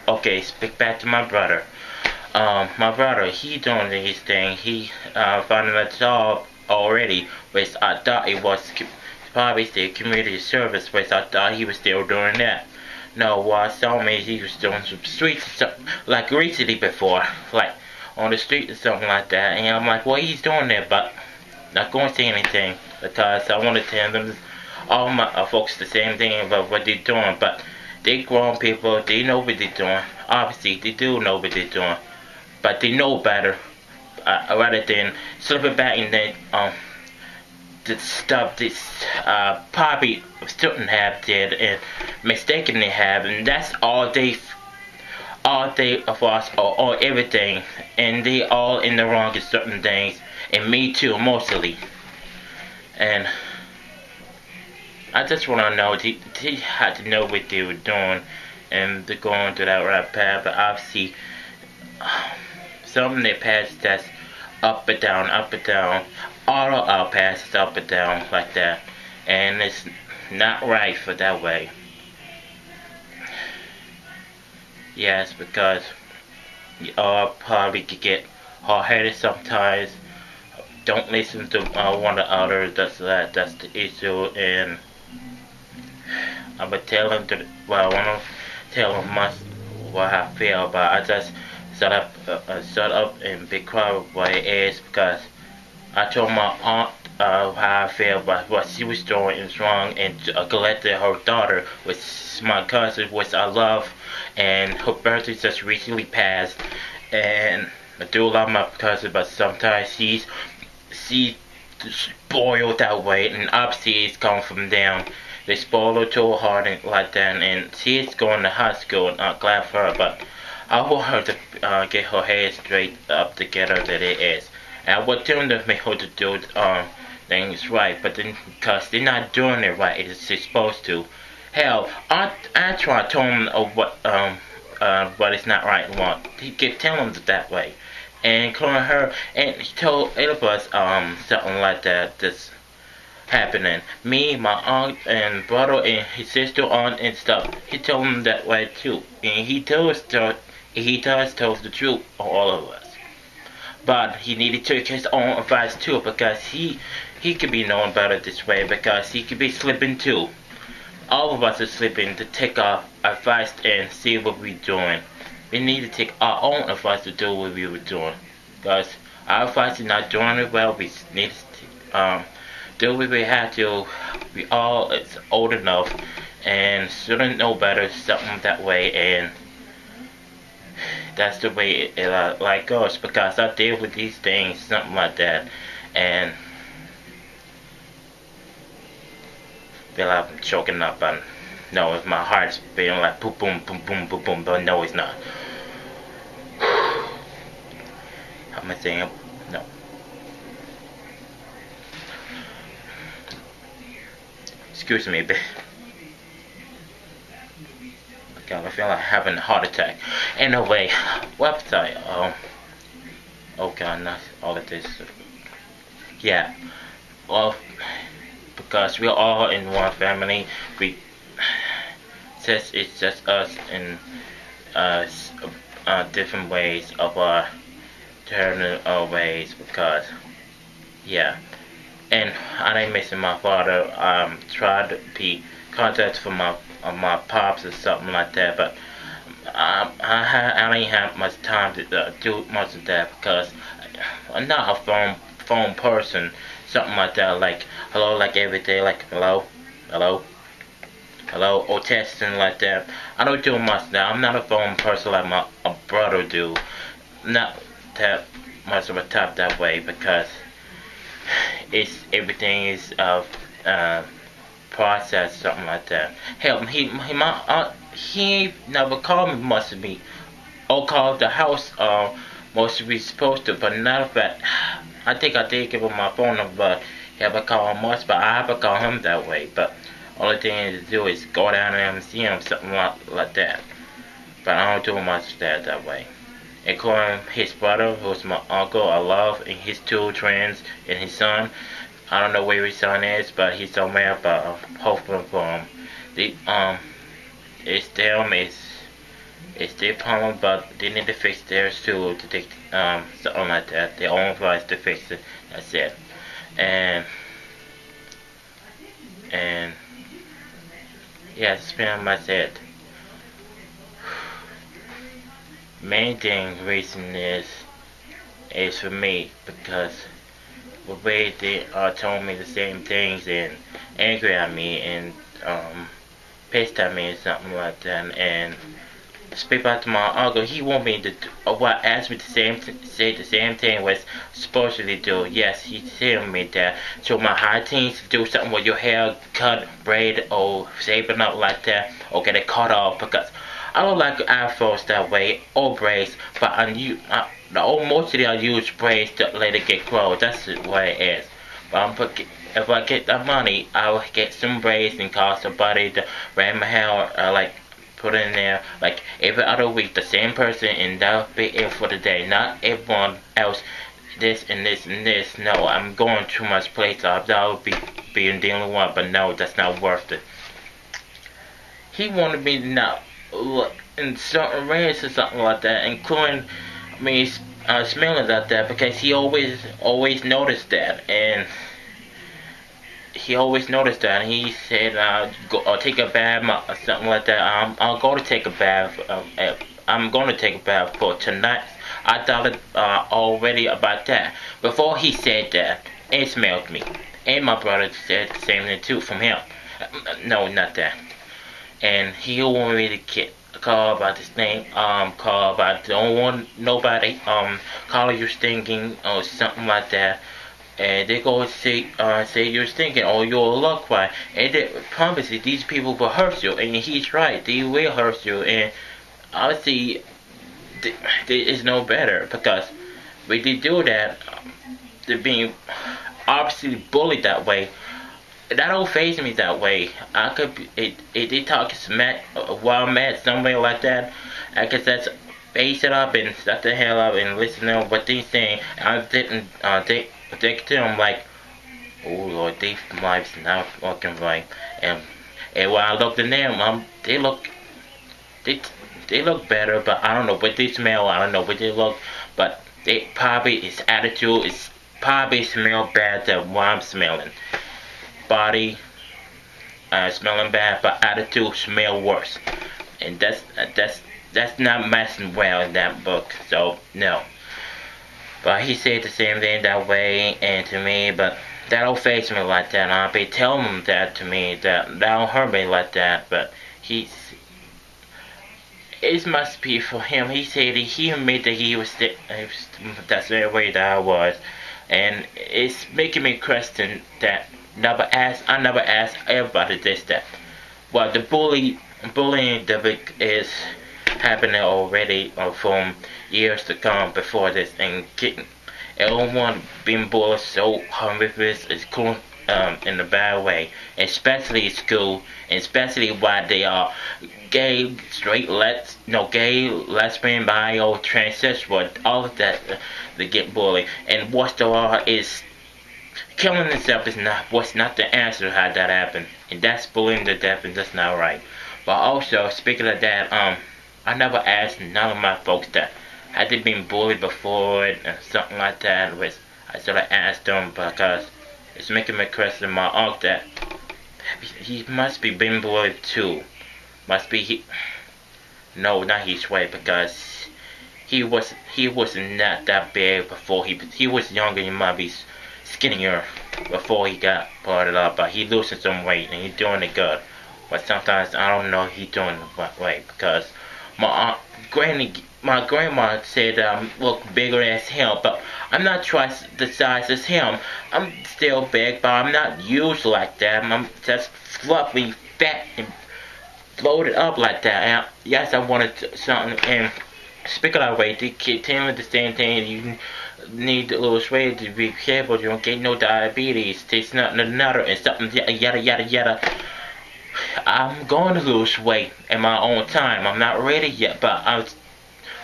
okay, speak back to my brother. My brother, he doing his thing. He found a job already, which I thought it was probably still community service, which I thought he was still doing that. No, what I saw me, he was doing some streets, like recently before, like on the street or something like that. And I'm like, what he's doing there, but not going to say anything because I want to tell them all my folks the same thing about what they're doing. But they grown people, they know what they're doing. Obviously, they do know what they're doing, but they know better rather than slipping back in that the stuff this probably shouldn't have did and mistakenly have, and that's all they of us or everything, and they all in the wrong in certain things, and me too mostly. And I just want to know they had to know what they were doing, and they're going to that right path. But obviously, some of their paths that's up and down, up and down. All of our paths is up and down like that, and it's not right for that way. Yes, because you all probably could get hard-headed sometimes. Don't listen to one another. That's the issue, and I'm gonna tell them to. Well, I wanna tell them what I feel, but I just shut up and be quiet what it is because I told my aunt how I feel about what she was doing is wrong, and neglected her daughter, which is my cousin, which I love, and her birthday just recently passed, and I do love my cousin, but sometimes she's spoiled that way, and obviously it's come from them. They spoil her too hard and like that, and she's going to high school, and I'm glad for her, but I want her to get her head straight up together that it is. And I want them to make her to do things right, but then because they're not doing it right, as they're supposed to. Hell, I try to tell them what is not right and wrong. He keep telling them that way, and including her, and he told eight of us something like that that's happening. Me, my aunt and brother and his sister, aunt and stuff. He told them that way too, and he does tell the truth of all of us. But he needed to take his own advice too because he could be known better this way because he could be slipping too. All of us are slipping to take our advice and see what we're doing. We need to take our own advice to do what we were doing because our advice is not doing it well. We need to do what we have to. We all is old enough and shouldn't know better something that way, and that's the way it like goes because I deal with these things, something like that, and feel like I'm choking up. And no, if my heart's feeling like boom, boom, boom, boom, boom, boom, but no, it's not. How am I saying? No. Excuse me, but God, I feel like having a heart attack. Anyway, website. Oh God, not all of this. Yeah. Well, because we're all in one family, we just it's just us in different ways of our turning our ways because yeah. And I ain't missing my father. Tried to be contact for my pops or something like that, but I didn't have much time to do much of that because I'm not a phone person. Something like that, like hello, like every day, like hello, hello, hello, or testing like that. I don't do much now. I'm not a phone person like my a brother do. Not that much of a type that way because it's everything is process something like that. Hell, he never called me much of me or called the house most of we supposed to, but none of that. I think I did give him my phone number, but he haven't called him much, but I haven't called him that way. But only thing to do is go down there and see him, something like that. But I don't do much of that way. Including his brother, who's my uncle, I love, and his two twins, and his son. I don't know where his son is, but he's somewhere, but I'm hoping for him. The, it's them, it's It's their problem, but they need to fix theirs too to take something like that. Their own advice to fix it. That's it. And and yeah, that's pretty much it. Main thing reason is for me because the way they told me the same things and angry at me and pissed at me and something like that and speak back to my uncle. He want me to what asked me the say the same thing was supposed to do. Yes, he telling me that. So my high teens do something with your hair cut, braid, or shaping up like that, or get it cut off because I don't like afros that way or braids. But the old mostly I use braids to let it get grow. That's the way it is. If I get that money, I'll get some braids and call somebody to braid my hair like put in there like every other week the same person and that'll be it for the day, not everyone else this and this and this. No, I'm going too much place off. That would be being the only one, but no, that's not worth it. He wanted me to not look in certain ways or something like that, including me smelling like that because he always noticed that and he always noticed that. And he said, go, take a bath or something like that. I'll go to take a bath. I'm going to take a bath for tonight. I thought already about that. Before he said that, it smelled me. And my brother said the same thing too from him. No, not that. And he wanted me to get call about this thing, call about don't want nobody, call you stinking or something like that. And they go say you're stinking or you'll look right. And they promise you these people will hurt you, and he's right, they will hurt you. And obviously, there is no better because when they do that, they're being obviously bullied that way. That don't phase me that way. I could be, they talk smack while I'm mad somewhere like that. I could just face it up and shut the hell up and listen to what they saying. I didn't think to them like, oh Lord, these lives not working right. And when I looked at them, they they look better, but I don't know what they smell. I don't know what they look, but they probably his attitude is probably smell bad than what I'm smelling. Body smelling bad, but attitude smell worse. And that's not messing well in that book. So no. But he said the same thing that way and to me, but that don't face me like that. I'll be telling him that to me, that don't hurt me like that. But it must be for him. He said he admitted that he was that's the way that I was, and it's making me question that. I never asked everybody this that. Well, the bullying that is happening already from years to come before this, and getting everyone being bullied so horrendous is cool in a bad way, especially in school, and especially while they are gay, straight, gay, lesbian, bi, or transsexual, all of that, they get bullied. And what's the law is killing itself is not the answer how that happened, and that's bullying to death, and that's not right. But also speaking of that, I never asked none of my folks that had they been bullied before and something like that. Which I sort of asked them because it's making me question my uncle that he must be being bullied too. Must be he? No, not his way because he was not that big before he was younger. He might be skinnier before he got parted up, but he losing some weight and he's doing it good. But sometimes I don't know he's doing it right way because my grandma said look bigger as him, but I'm not twice the size as him. I'm still big, but I'm not huge like that. I'm just fluffy, fat, and floated up like that. And yes, I wanted something. And speaking of weight, they keep telling the same thing. You need a little weight to be careful. You don't get no diabetes. Taste nothing another and something yada yada yada. I'm going to lose weight in my own time. I'm not ready yet, but I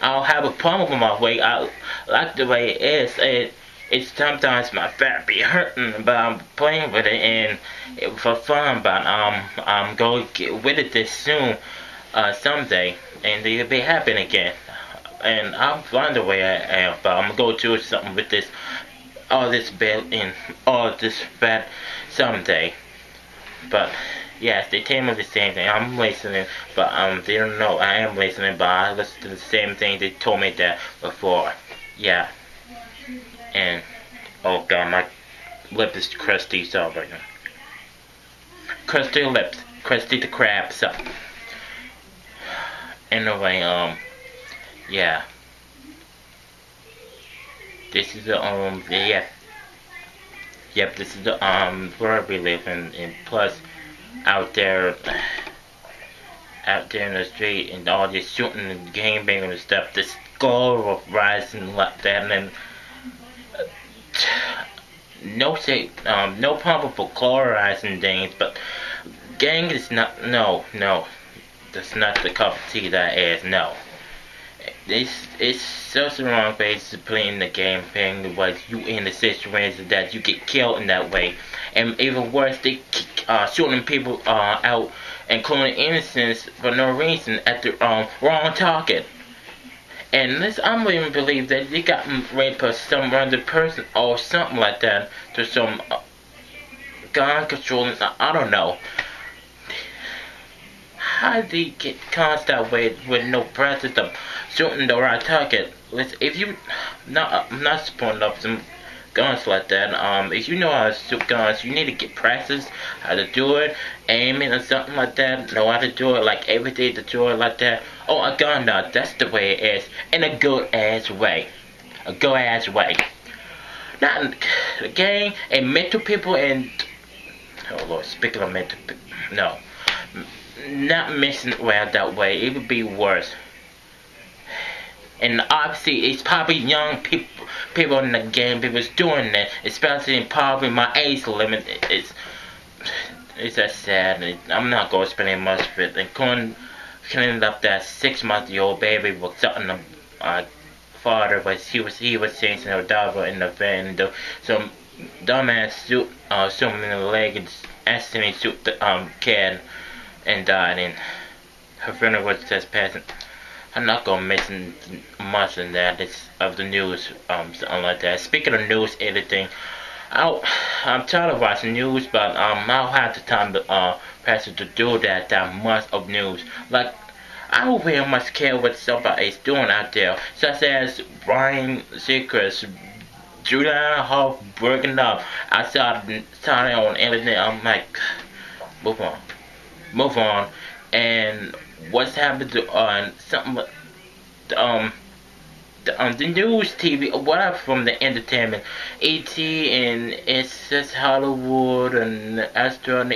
don't have a problem with my weight. I like the way it is. It's sometimes my fat be hurting, but I'm playing with it and for fun. But I'm going to get rid of this soon. someday, and they'll be happening again. And I'm fine the way I am, but I'm gonna go do something with this, all this bad and all this bad someday. But yes, they tell me the same thing. I'm listening, but they don't know I am listening. But I listen to the same thing they told me that before. Yeah, and oh god, my lip is crusty so right now. Crusty lips, crusty the crab. So anyway, yeah, this is the yeah. Yep, this is the where we live in, and plus out there in the street and all this shooting and game banging and stuff, the score of rising like that, and then no say no problem for colorizing things, but gang is not, no, that's not the cup of tea that is, no. It's such the wrong way to play in the game thing was you in the situation that you get killed in that way, and even worse, they shooting people out, including innocents for no reason at the wrong target. And this, I don't even believe that they got raped by some random person or something like that to some gun controlling. I don't know. How do you get cons that way with no practice of shooting the right target? If you I'm not supporting up some guns like that. If you know how to shoot guns, you need to get practice how to do it, aiming or something like that. Know how to do it like every day to do it like that. Oh, a gun nut. That's the way it is, in a good ass way, a good ass way. Not the gang and mental people and oh lord, speaking of mental people, no. Not missing well that way, it would be worse. And obviously, it's probably young people in the game, people's doing that, especially in probably my age limit. It's that sad. I'm not going to spend any much of it. And cleaning up that 6-month-old baby with something father, but he was chasing her daughter in the van. And some dumbass shoot him in the leg and accidentally shoot the kid and died, and her funeral was just passing. I'm not gonna mention much in that. It's of the news, something like that. Speaking of news editing, I'm tired of watching news, but I don't have the time to pass it to do that much of news. Like I don't very much care what somebody's doing out there, such as Ryan Seacrest, Julian Hough breaking up. I saw it on the internet. I'm like, move on. And what's happened to something the news TV or whatever from the entertainment, ET and It's Just Hollywood and Astro and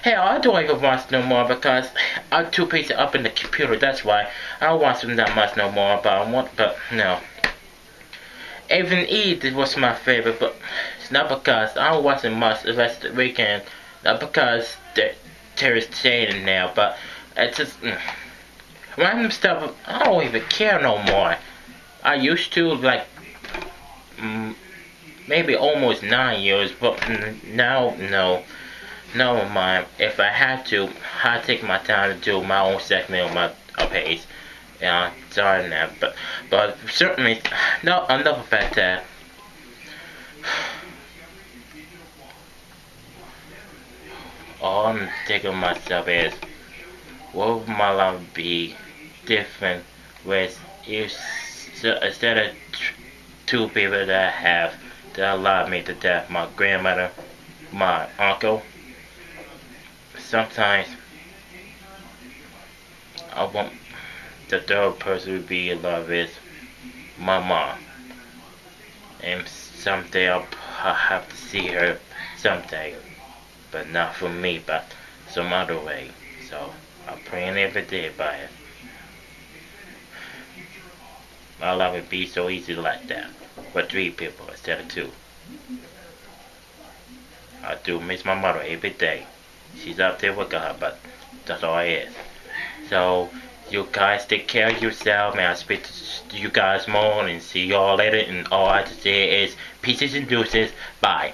hell, I don't even watch no more because I'm too busy up in the computer. That's why I don't watch them that much no more. But no. Even E was my favorite, but it's not because I don't watch it much the rest of the weekend. Not because Terry's shading now, but it's just random stuff. I don't even care no more. I used to like maybe almost 9 years, but now no mind. If I had to, I take my time to do my own segment on my page. Yeah, sorry now, but certainly no. Another fact that all I'm thinking of myself is, what would my life be different with if instead of two people that love me to death, my grandmother, my uncle. Sometimes I want the third person to be in love with my mom, and someday I'll have to see her someday, but not for me, but some other way. So I'm praying every day about it. My life would be so easy like that, for 3 people instead of 2. I do miss my mother every day. She's up there with God, but that's all it is. So you guys take care of yourself, and I'll speak to you guys more and see y'all later. And all I have to say is peace and deuces. Bye.